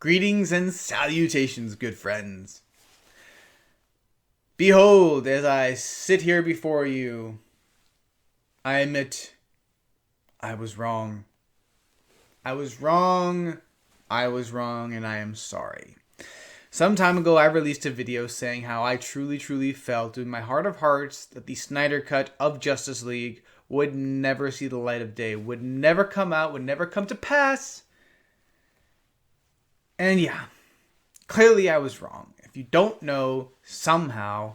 Greetings and salutations, good friends. Behold, as I sit here before you, I admit I was wrong. I was wrong, and I am sorry. Some time ago, I released a video saying how I truly felt in my heart of hearts that the Snyder Cut of Justice League would never see the light of day, would never come out, would never come to pass. And yeah, clearly I was wrong. If you don't know, somehow,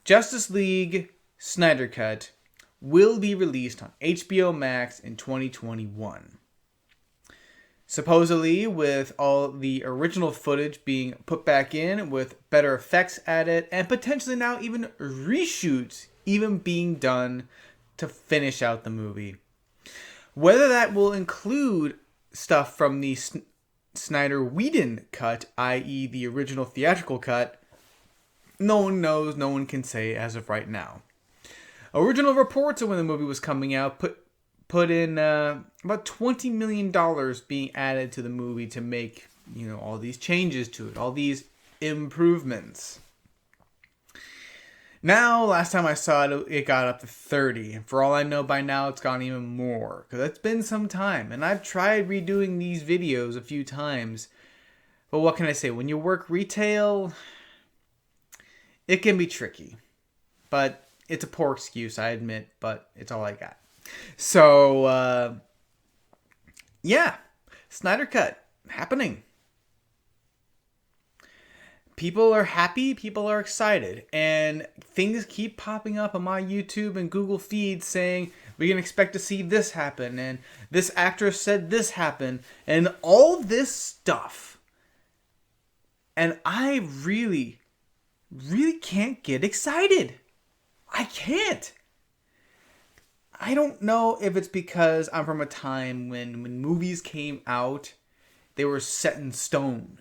Justice League Snyder Cut will be released on HBO Max in 2021. Supposedly, with all the original footage being put back in, with better effects added, and potentially now even reshoots even being done to finish out the movie. Whether that will include stuff from the Snyder Whedon cut, i.e. the original theatrical cut, no one knows, no one can say as of right now. Original reports of when the movie was coming out put in about $20 million being added to the movie to make, all these changes to it, all these improvements. Now, last time I saw it, it got up to 30. And for all I know, by now it's gone even more. Because it's been some time. And I've tried redoing these videos a few times. But what can I say? When you work retail, it can be tricky. But it's a poor excuse, I admit. But it's all I got. So, yeah. Snyder Cut. Happening. People are happy, people are excited, and things keep popping up on my YouTube and Google feed saying we can expect to see this happen, and this actress said this happened, and all this stuff. And I really can't get excited. I can't. I don't know if it's because I'm from a time when movies came out, they were set in stone.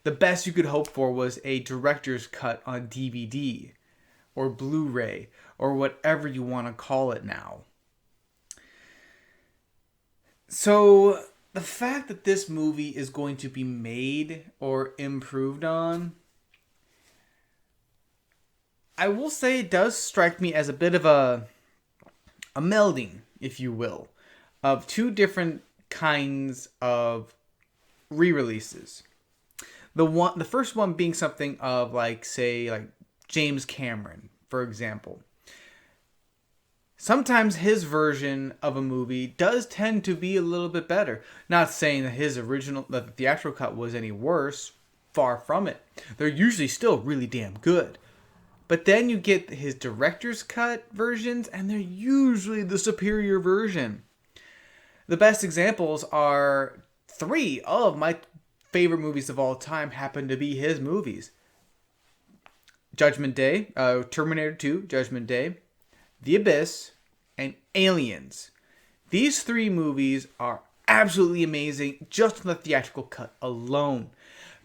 The best you could hope for was a director's cut on DVD or Blu-ray or whatever you want to call it now. So the fact that this movie is going to be made or improved on, I will say it does strike me as a bit of a melding, if you will, of two different kinds of re-releases. The first one being something of like James Cameron, for example. Sometimes his version of a movie does tend to be a little bit better. Not saying that the theatrical cut was any worse. Far from it. They're usually still really damn good. But then you get his director's cut versions, and they're usually the superior version. The best examples are 3 of my favorite movies of all time happen to be his movies. Judgment Day, Terminator 2, Judgment Day, The Abyss, and Aliens. These 3 movies are absolutely amazing just on the theatrical cut alone.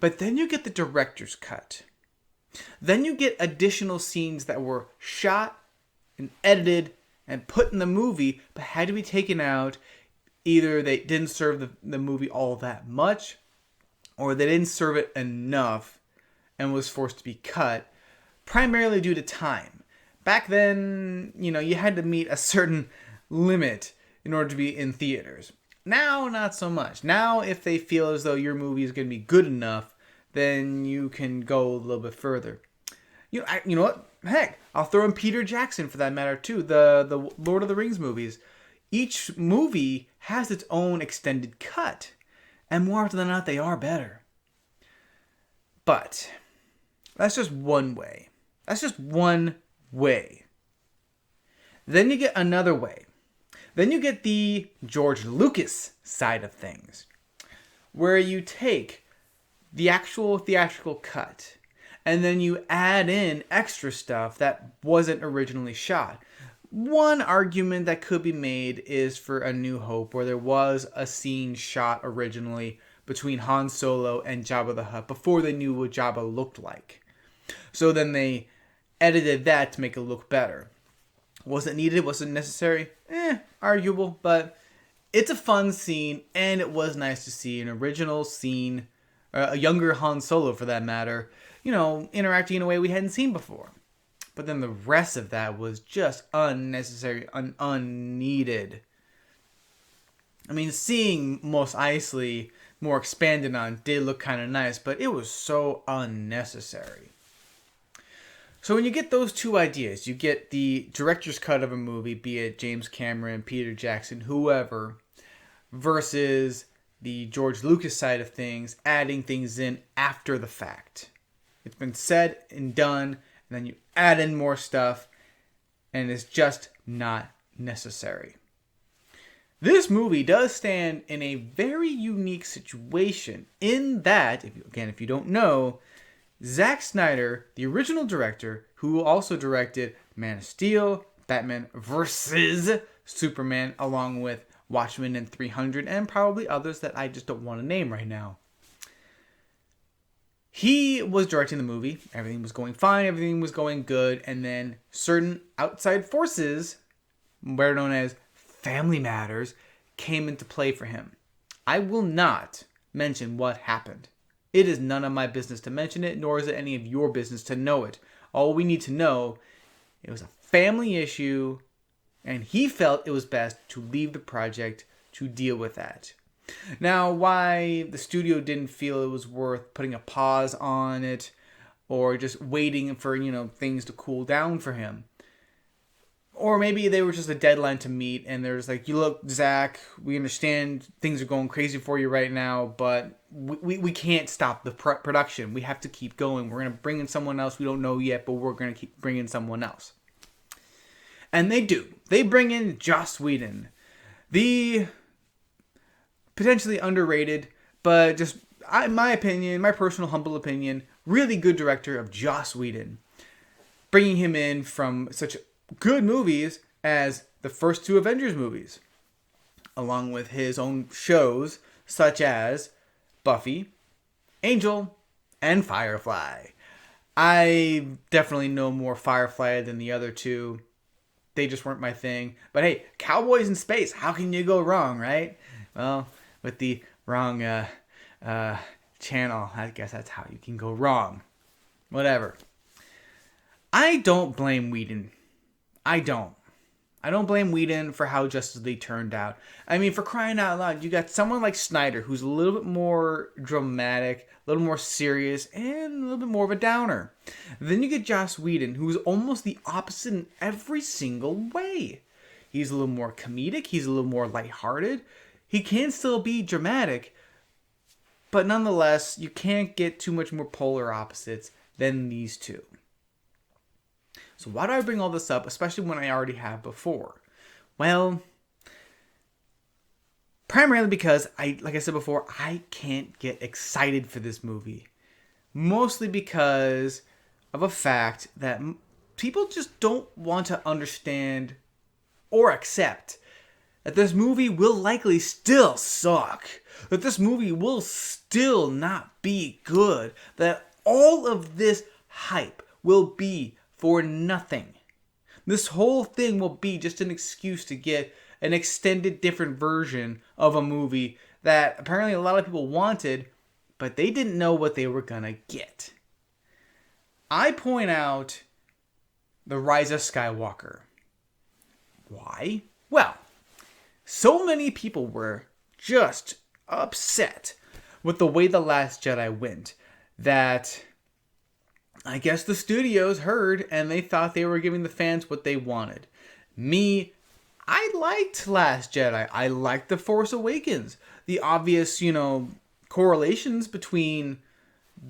But then you get the director's cut. Then you get additional scenes that were shot and edited and put in the movie but had to be taken out. Either they didn't serve the movie all that much, or they didn't serve it enough and was forced to be cut, primarily due to time. Back then, you had to meet a certain limit in order to be in theaters. Now, not so much. Now, if they feel as though your movie is going to be good enough, then you can go a little bit further. You know what? Heck, I'll throw in Peter Jackson for that matter too. The Lord of the Rings movies. Each movie has its own extended cut. And more often than not, they are better. But that's just one way. That's just one way. Then you get another way. Then you get the George Lucas side of things, where you take the actual theatrical cut and then you add in extra stuff that wasn't originally shot. One argument that could be made is for A New Hope, where there was a scene shot originally between Han Solo and Jabba the Hutt before they knew what Jabba looked like. So then they edited that to make it look better. Was it needed? Was it necessary? Arguable, but It's a fun scene, and it was nice to see an original scene, a younger Han Solo for that matter, interacting in a way we hadn't seen before. But then the rest of that was just unnecessary, unneeded. I mean, seeing Mos Eisley more expanded on did look kind of nice, but it was so unnecessary. So when you get those two ideas, you get the director's cut of a movie, be it James Cameron, Peter Jackson, whoever, versus the George Lucas side of things, adding things in after the fact. It's been said and done, and then you add in more stuff, and it's just not necessary. This movie does stand in a very unique situation in that, if you don't know, Zack Snyder, the original director, who also directed Man of Steel, Batman vs. Superman, along with Watchmen and 300, and probably others that I just don't want to name right now. He was directing the movie. Everything was going fine. Everything was going good. And then certain outside forces, better known as family matters, came into play for him. I will not mention what happened. It is none of my business to mention it, nor is it any of your business to know it. All we need to know, it was a family issue, and he felt it was best to leave the project to deal with that. Now, why the studio didn't feel it was worth putting a pause on it, or just waiting for, things to cool down for him. Or maybe they were just a deadline to meet, and there's like, you look, Zach, we understand things are going crazy for you right now, but we can't stop the production. We have to keep going. We're going to bring in someone else we don't know yet, but we're going to keep bringing someone else. And they do. They bring in Joss Whedon, the potentially underrated, but just, in my opinion, my personal humble opinion, really good director of Joss Whedon. Bringing him in from such good movies as the first two Avengers movies, along with his own shows such as Buffy, Angel, and Firefly. I definitely know more Firefly than the other two. They just weren't my thing. But hey, cowboys in space, how can you go wrong, right? Well, with the wrong channel, I guess that's how you can go wrong. Whatever. I don't blame Whedon. I don't blame Whedon for how Justice League turned out. I mean, for crying out loud, you got someone like Snyder, who's a little bit more dramatic, a little more serious, and a little bit more of a downer. Then you get Joss Whedon, who's almost the opposite in every single way. He's a little more comedic, he's a little more lighthearted. He can still be dramatic, but nonetheless, you can't get too much more polar opposites than these two. So why do I bring all this up, especially when I already have before? Well, primarily because, like I said before, I can't get excited for this movie. Mostly because of a fact that people just don't want to understand or accept that this movie will likely still suck. That this movie will still not be good. That all of this hype will be for nothing. This whole thing will be just an excuse to get an extended different version of a movie that apparently a lot of people wanted, but they didn't know what they were gonna get. I point out The Rise of Skywalker. Why? Well, so many people were just upset with the way The Last Jedi went that I guess the studios heard and they thought they were giving the fans what they wanted. Me, I liked Last Jedi. I liked The Force Awakens. The obvious, correlations between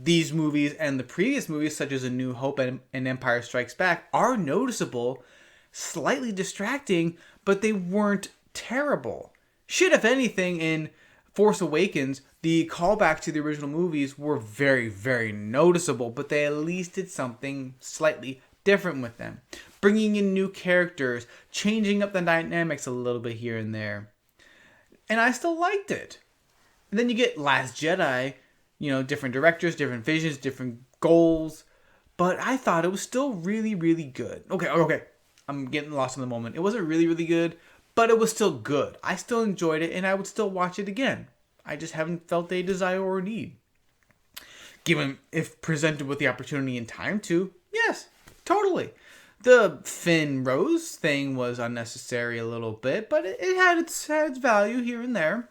these movies and the previous movies, such as A New Hope and Empire Strikes Back, are noticeable, slightly distracting, but they weren't terrible. Shit, if anything, in Force Awakens, the callback to the original movies were very, very noticeable, but they at least did something slightly different with them. Bringing in new characters, changing up the dynamics a little bit here and there. And I still liked it. And then you get Last Jedi, different directors, different visions, different goals. But I thought it was still really, really good. Okay. I'm getting lost in the moment. It wasn't really, really good, but it was still good. I still enjoyed it, and I would still watch it again. I just haven't felt a desire or need. Given, if presented with the opportunity and time to, yes, totally. The Finn Rose thing was unnecessary a little bit, but it had its value here and there.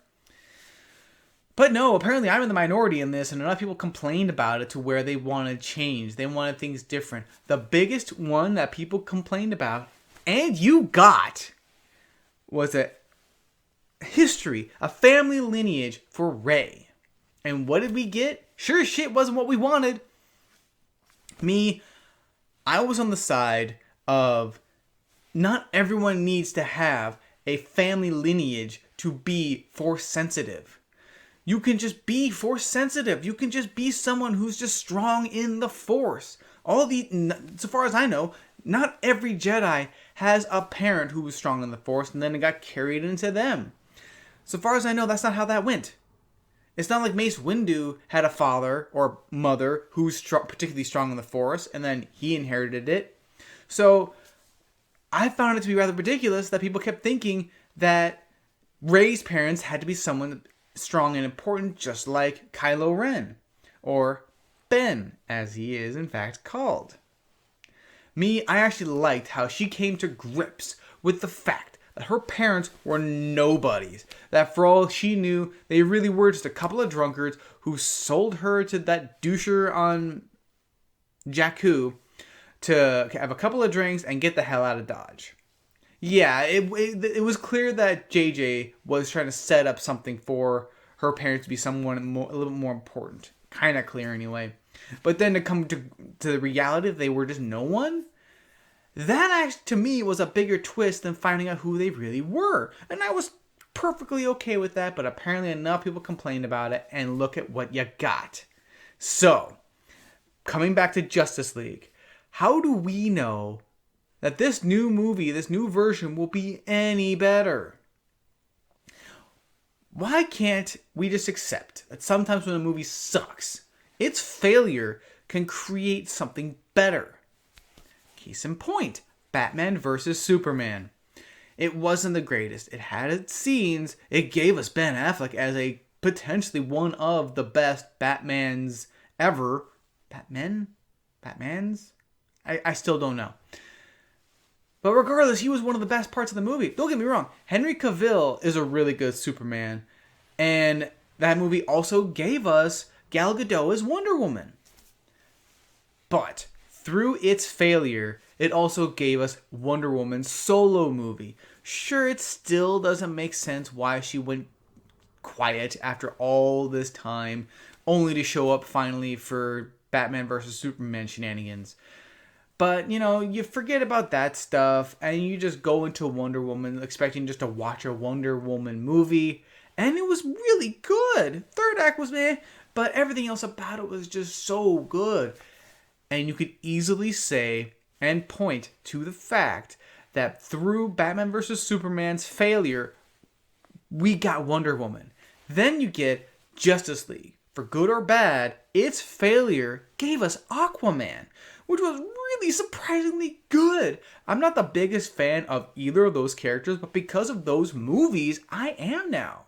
But no, apparently I'm in the minority in this, and enough people complained about it to where they wanted change. They wanted things different. The biggest one that people complained about, and you got, was a history, a family lineage for Rey. And what did we get? Sure as shit wasn't what we wanted. I was on the side of not everyone needs to have a family lineage to be Force sensitive. You can just be Force sensitive. You can just be someone who's just strong in the Force. So far as I know, not every Jedi has a parent who was strong in the Force and then it got carried into them. So far as I know, that's not how that went. It's not like Mace Windu had a father or mother who's particularly strong in the Force and then he inherited it. So I found it to be rather ridiculous that people kept thinking that Rey's parents had to be someone strong and important, just like Kylo Ren, or Ben, as he is in fact called. I actually liked how she came to grips with the fact that her parents were nobodies. That for all she knew, they really were just a couple of drunkards who sold her to that doucher on Jakku to have a couple of drinks and get the hell out of Dodge. Yeah, it was clear that JJ was trying to set up something for her parents to be someone a little bit more important. Kind of clear anyway. But then to come to the reality that they were just no one, that actually, to me, was a bigger twist than finding out who they really were. And I was perfectly okay with that, but apparently enough people complained about it, and look at what you got. So, coming back to Justice League, how do we know that this new movie, this new version, will be any better? Why can't we just accept that sometimes when a movie sucks, its failure can create something better? Case in point, Batman vs. Superman. It wasn't the greatest. It had its scenes. It gave us Ben Affleck as a potentially one of the best Batmans ever. Batmans? I still don't know. But regardless, he was one of the best parts of the movie. Don't get me wrong. Henry Cavill is a really good Superman. And that movie also gave us Gal Gadot as Wonder Woman. But through its failure, it also gave us Wonder Woman's solo movie. Sure, it still doesn't make sense why she went quiet after all this time, only to show up finally for Batman vs. Superman shenanigans. But, you forget about that stuff and you just go into Wonder Woman expecting just to watch a Wonder Woman movie. And it was really good. Third act was meh, but everything else about it was just so good. And you could easily say and point to the fact that through Batman vs. Superman's failure, we got Wonder Woman. Then you get Justice League. For good or bad, its failure gave us Aquaman, which was really surprisingly good. I'm not the biggest fan of either of those characters, but because of those movies, I am now.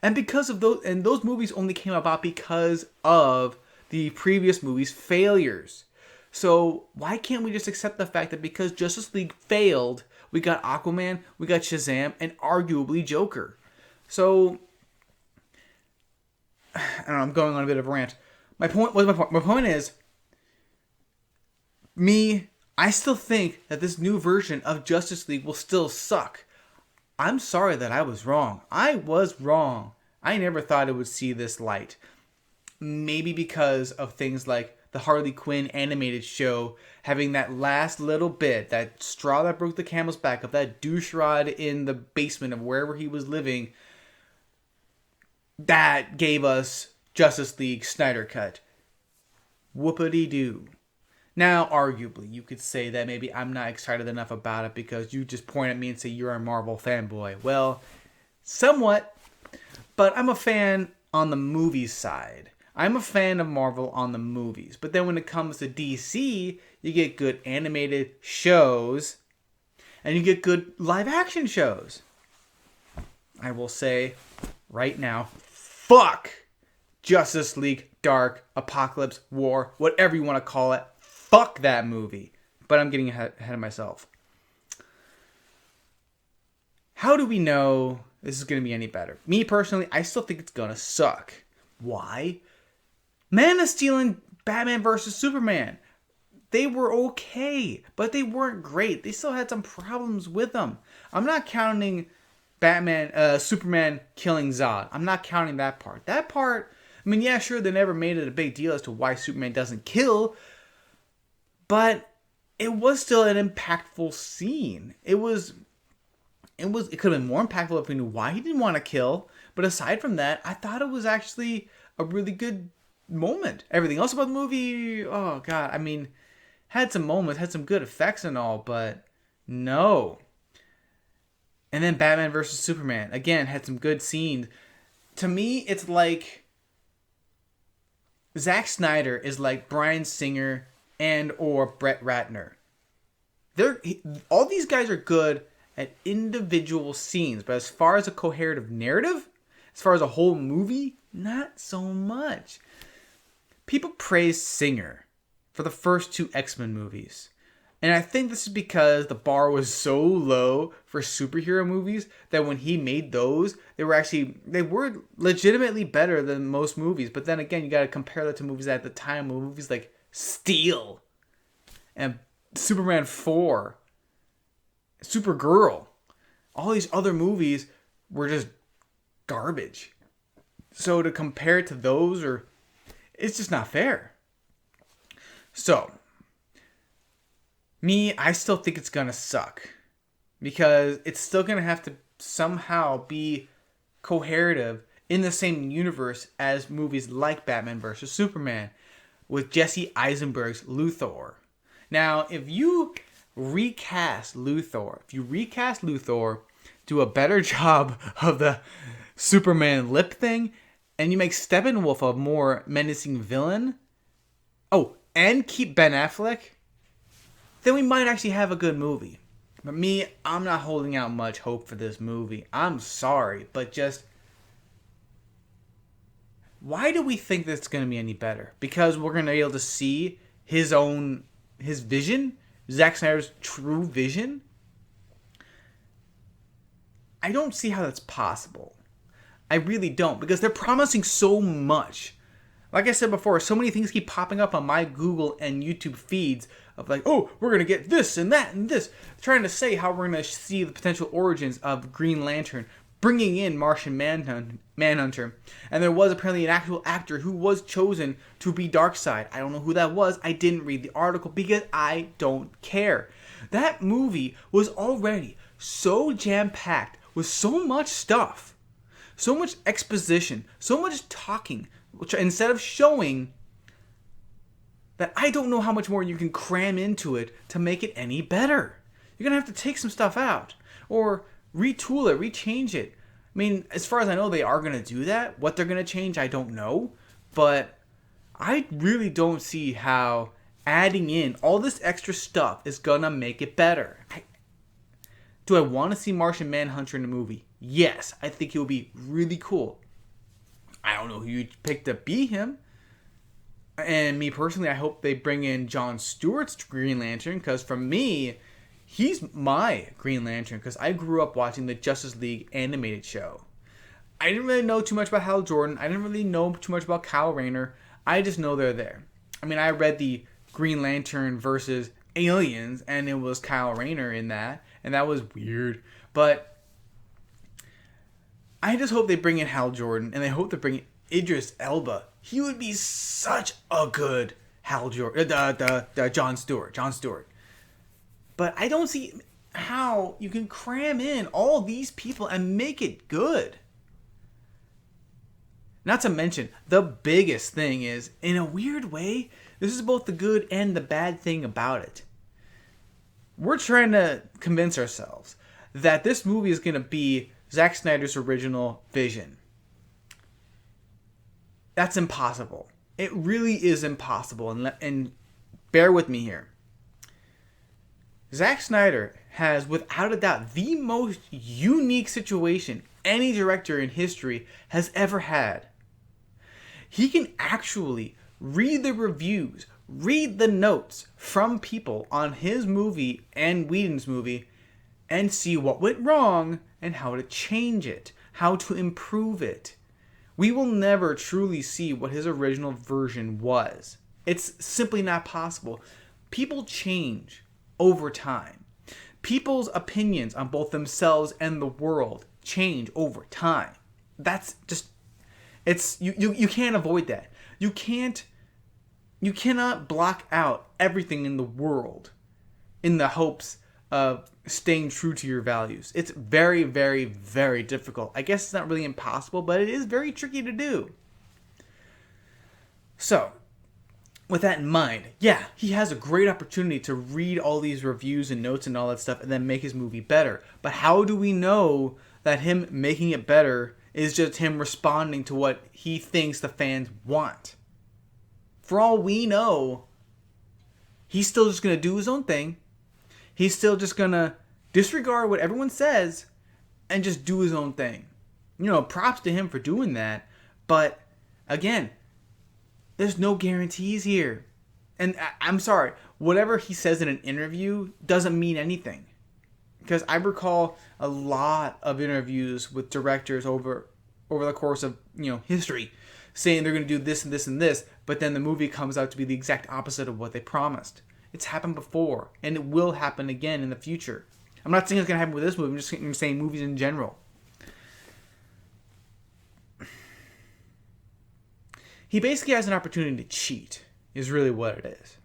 And because of those movies only came about because of the previous movies' failures. So why can't we just accept the fact that because Justice League failed, we got Aquaman, we got Shazam, and arguably Joker? So I don't know, I'm going on a bit of a rant. My point is, I still think that this new version of Justice League will still suck. I'm sorry that I was wrong. I was wrong. I never thought it would see this light. Maybe because of things like the Harley Quinn animated show having that last little bit, that straw that broke the camel's back of that douche rod in the basement of wherever he was living, that gave us Justice League Snyder Cut. Whoopity-doo. Now, arguably, you could say that maybe I'm not excited enough about it because you just point at me and say you're a Marvel fanboy. Well, somewhat, but I'm a fan on the movies side. I'm a fan of Marvel on the movies. But then when it comes to DC, you get good animated shows and you get good live action shows. I will say right now, fuck Justice League, Dark, Apocalypse, War, whatever you want to call it. Fuck that movie. But I'm getting ahead of myself. How do we know this is going to be any better? Me personally, I still think it's going to suck. Why? Man of Steel and Batman vs. Superman. They were okay, but they weren't great. They still had some problems with them. I'm not counting Superman killing Zod. I'm not counting that part. That part, I mean, yeah, sure, they never made it a big deal as to why Superman doesn't kill, but it was still an impactful scene. It could have been more impactful if we knew why he didn't want to kill. But aside from that, I thought it was actually a really good moment. Everything else about the movie, oh god, I mean, had some moments, had some good effects and all, but no. And then Batman vs. Superman, again, had some good scenes. To me, it's like Zack Snyder is like Bryan Singer and or Brett Ratner. All these guys are good at individual scenes, but as far as a coherent narrative, as far as a whole movie, not so much. People praise Singer for the first 2 X-Men movies. And I think this is because the bar was so low for superhero movies that when he made those, they were legitimately better than most movies. But then again, you got to compare that to movies at the time, movies like Steel and Superman 4, Supergirl. All these other movies were just garbage. So to compare it to those, it's just not fair. So, I still think it's going to suck. Because it's still going to have to somehow be coherative in the same universe as movies like Batman vs. Superman with Jesse Eisenberg's Luthor. Now, if you recast Luthor, do a better job of the Superman lip thing, and you make Steppenwolf a more menacing villain, and keep Ben Affleck, then we might actually have a good movie. But I'm not holding out much hope for this movie. I'm sorry, but just, why do we think that it's going to be any better? Because we're going to be able to see his vision, Zack Snyder's true vision? I don't see how that's possible. I really don't, because they're promising so much. Like I said before, so many things keep popping up on my Google and YouTube feeds of like, we're going to get this and that and this. Trying to say how we're going to see the potential origins of Green Lantern, bringing in Martian Manhunter. And there was apparently an actual actor who was chosen to be Darkseid. I don't know who that was. I didn't read the article because I don't care. That movie was already so jam-packed with so much stuff. So much exposition, so much talking, which instead of showing, that I don't know how much more you can cram into it to make it any better. You're going to have to take some stuff out or retool it, rechange it. I mean, as far as I know, they are going to do that. What they're going to change, I don't know. But I really don't see how adding in all this extra stuff is going to make it better. Do I want to see Martian Manhunter in a movie? Yes, I think it would be really cool. I don't know who you'd pick to be him. And me personally, I hope they bring in Jon Stewart's Green Lantern, because for me, he's my Green Lantern, because I grew up watching the Justice League animated show. I didn't really know too much about Hal Jordan. I didn't really know too much about Kyle Rayner. I just know they're there. I mean, I read the Green Lantern versus Aliens, and it was Kyle Rayner in that, and that was weird. But I just hope they bring in Hal Jordan, and I hope they bring in Idris Elba. He would be such a good Hal Jordan, Jon Stewart. But I don't see how you can cram in all these people and make it good. Not to mention, the biggest thing is, in a weird way, this is both the good and the bad thing about it. We're trying to convince ourselves that this movie is going to be Zack Snyder's original vision. That's impossible. It really is impossible. And bear with me here. Zack Snyder has, without a doubt, the most unique situation any director in history has ever had. He can actually read the reviews, read the notes from people on his movie and Whedon's movie, and see what went wrong and how to change it, how to improve it. We will never truly see what his original version was. It's simply not possible. People change over time. People's opinions on both themselves and the world change over time. That's just, it's you can't avoid that. You cannot block out everything in the world in the hopes of staying true to your values. It's very, very, very difficult. I guess it's not really impossible, but it is very tricky to do. So, with that in mind, yeah, he has a great opportunity to read all these reviews and notes and all that stuff and then make his movie better. But how do we know that him making it better is just him responding to what he thinks the fans want? For all we know, he's still just going to do his own thing. He's still just going to disregard what everyone says and just do his own thing. You know, props to him for doing that. But, again, there's no guarantees here. And I'm sorry, whatever he says in an interview doesn't mean anything. Because I recall a lot of interviews with directors over the course of, history, saying they're going to do this and this and this, but then the movie comes out to be the exact opposite of what they promised. It's happened before, and it will happen again in the future. I'm not saying it's going to happen with this movie, I'm just saying movies in general. He basically has an opportunity to cheat, is really what it is.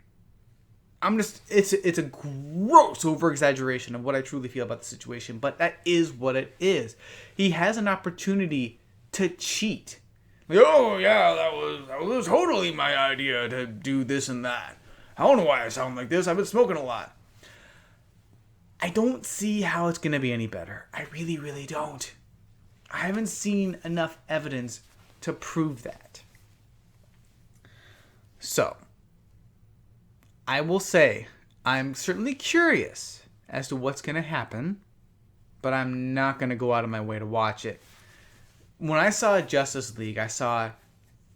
It's a gross over-exaggeration of what I truly feel about the situation, but that is what it is. He has an opportunity to cheat. Like, oh yeah, that was totally my idea to do this and that. I don't know why I sound like this. I've been smoking a lot. I don't see how it's going to be any better. I really, really don't. I haven't seen enough evidence to prove that. So, I will say, I'm certainly curious as to what's going to happen, but I'm not going to go out of my way to watch it. When I saw Justice League, I saw it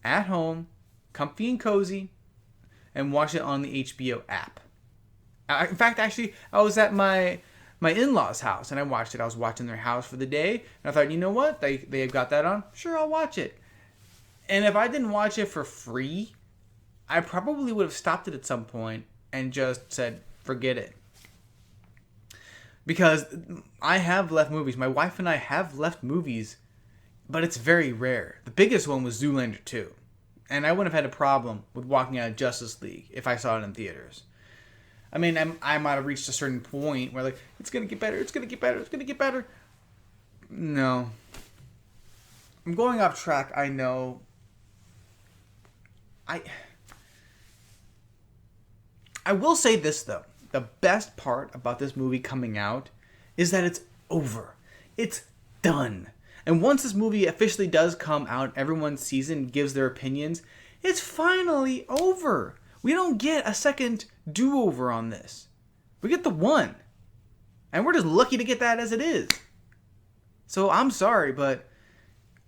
at home, comfy and cozy, and watched it on the HBO app. In fact, actually, I was at my in-laws' house, and I watched it. I was watching their house for the day, and I thought, you know what? They've got that on. Sure, I'll watch it. And if I didn't watch it for free, I probably would have stopped it at some point and just said, forget it. Because I have left movies. My wife and I have left movies, but it's very rare. The biggest one was Zoolander 2. And I wouldn't have had a problem with walking out of Justice League if I saw it in theaters. I mean, I might have reached a certain point where, like, it's going to get better, it's going to get better, it's going to get better. No. I'm going off track, I know. I will say this, though. The best part about this movie coming out is that it's over. It's done. And once this movie officially does come out, everyone sees it and gives their opinions, it's finally over. We don't get a second do-over on this. We get the one. And we're just lucky to get that as it is. So I'm sorry, but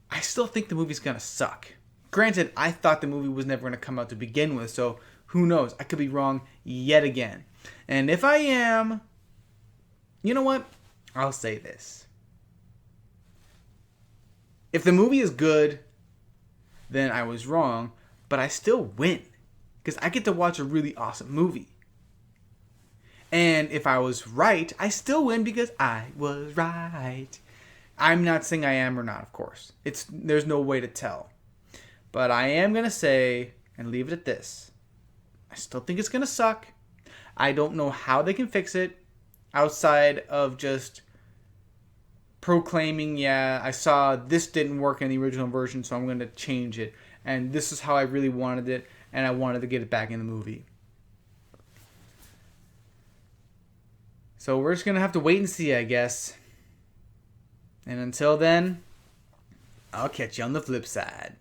I still think the movie's going to suck. Granted, I thought the movie was never going to come out to begin with, so who knows? I could be wrong yet again. And if I am, you know what? I'll say this. If the movie is good, then I was wrong, but I still win. Because I get to watch a really awesome movie. And if I was right, I still win because I was right. I'm not saying I am or not, of course. There's no way to tell. But I am going to say, and leave it at this, I still think it's going to suck. I don't know how they can fix it outside of just proclaiming, yeah, I saw this didn't work in the original version, so I'm going to change it. And this is how I really wanted it, and I wanted to get it back in the movie. So we're just going to have to wait and see, I guess. And until then, I'll catch you on the flip side.